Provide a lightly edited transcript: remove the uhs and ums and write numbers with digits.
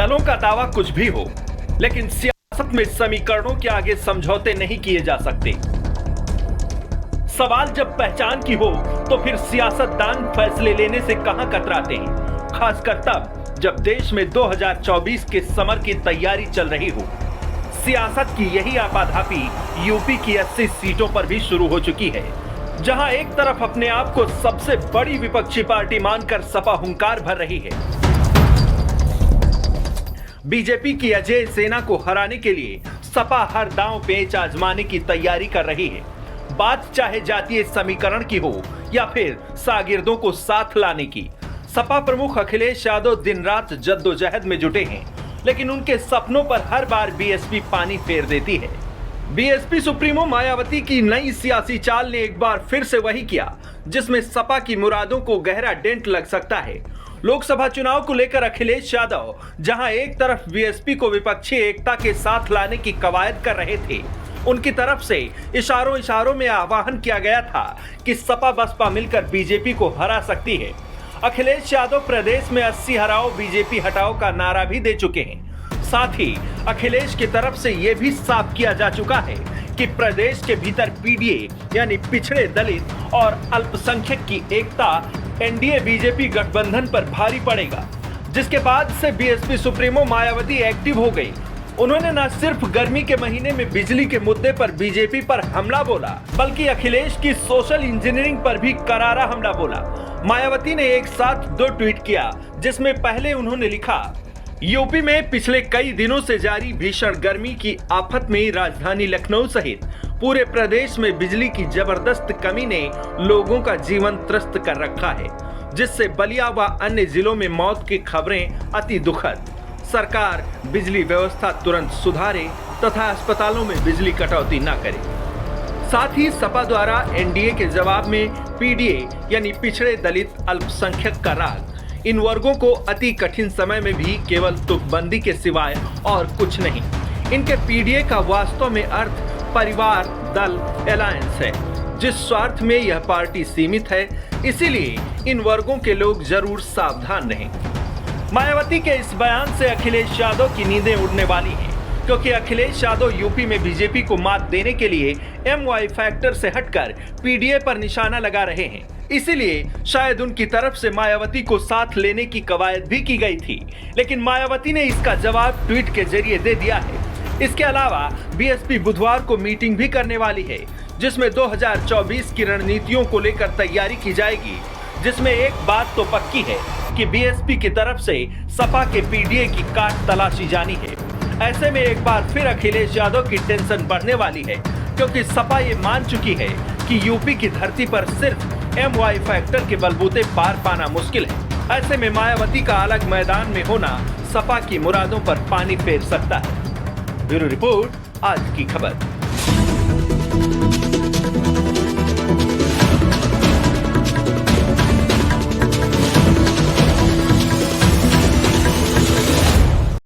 दलों का दावा कुछ भी हो, लेकिन सियासत में समीकरणों के आगे समझौते नहीं किए जा सकते। सवाल जब पहचान की हो तो फिर सियासतदान फैसले लेने से कहां कतराते हैं, खासकर तब जब देश में 2024 के समर की तैयारी चल रही हो। सियासत की यही आपाधापी यूपी की 80 सीटों पर भी शुरू हो चुकी है, जहां एक तरफ अपने आप को सबसे बड़ी विपक्षी पार्टी मानकर सपा हुंकार भर रही है। बीजेपी की अजय सेना को हराने के लिए सपा हर दांव पेच आजमाने की तैयारी कर रही है। बात चाहे जातीय समीकरण की हो या फिर शागिर्दों को साथ लाने की। सपा प्रमुख अखिलेश यादव दिन रात जद्दोजहद में जुटे हैं, लेकिन उनके सपनों पर हर बार बीएसपी पानी फेर देती है। बीएसपी सुप्रीमो मायावती की नई सियासी चाल ने एक बार फिर से वही किया जिसमें सपा की मुरादों को गहरा डेंट लग सकता है। लोकसभा चुनाव को लेकर अखिलेश यादव जहां एक तरफ बीएसपी को विपक्षी एकता के साथ लाने की कवायद कर रहे थे, उनकी तरफ से इशारों में आह्वान किया गया था कि सपा बसपा मिलकर बीजेपी को हरा सकती है। अखिलेश यादव प्रदेश में 80 हराओ बीजेपी हटाओ का नारा भी दे चुके हैं। साथ ही अखिलेश की तरफ से यह भी साफ किया जा चुका है कि प्रदेश के भीतर पीडीए यानी पिछड़े दलित और अल्पसंख्यक की एकता एनडीए बीजेपी गठबंधन पर भारी पड़ेगा, जिसके बाद से बीएसपी सुप्रीमो मायावती एक्टिव हो गई। उन्होंने न सिर्फ गर्मी के महीने में बिजली के मुद्दे पर बीजेपी पर हमला बोला, बल्कि अखिलेश की सोशल इंजीनियरिंग पर भी करारा हमला बोला। मायावती ने एक साथ 2 ट्वीट किया, जिसमें पहले उन्होंने लिखा, यूपी में पिछले कई दिनों से जारी भीषण गर्मी की आफत में राजधानी लखनऊ सहित पूरे प्रदेश में बिजली की जबरदस्त कमी ने लोगों का जीवन त्रस्त कर रखा है, जिससे बलिया व अन्य जिलों में मौत की खबरें अति दुखद। सरकार बिजली व्यवस्था तुरंत सुधारे तथा अस्पतालों में बिजली कटौती न करे। साथ ही सपा द्वारा एनडीए के जवाब में पीडीए यानी पिछड़े दलित अल्पसंख्यक का राग इन वर्गों को अति कठिन समय में भी केवल तुकबंदी के सिवाय और कुछ नहीं। इनके पीडीए का वास्तव में अर्थ परिवार दल अलायंस है, जिस स्वार्थ में यह पार्टी सीमित है। इसीलिए इन वर्गों के लोग जरूर सावधान रहें। मायावती के इस बयान से अखिलेश यादव की नींदें उड़ने वाली हैं, क्योंकि अखिलेश यादव यूपी में बीजेपी को मात देने के लिए एमवाई फैक्टर से हटकर पीडीए पर निशाना लगा रहे हैं। इसीलिए शायद उनकी तरफ से मायावती को साथ लेने की कवायद भी की गई थी, लेकिन मायावती ने इसका जवाब ट्वीट के जरिए दे दिया है। इसके अलावा बीएसपी बुधवार को मीटिंग भी करने वाली है, जिसमें 2024 की रणनीतियों को लेकर तैयारी की जाएगी, जिसमें एक बात तो पक्की है कि बीएसपी की तरफ से सपा के पीडीए की काट तलाशी जानी है। ऐसे में एक बार फिर अखिलेश यादव की टेंशन बढ़ने वाली है, क्योंकि सपा ये मान चुकी है कि यूपी की धरती पर सिर्फ एमवाई फैक्टर के बलबूते पार पाना मुश्किल है। ऐसे में मायावती का अलग मैदान में होना सपा की मुरादों पर पानी फेर सकता है। ब्यूरो रिपोर्ट, आज की खबर।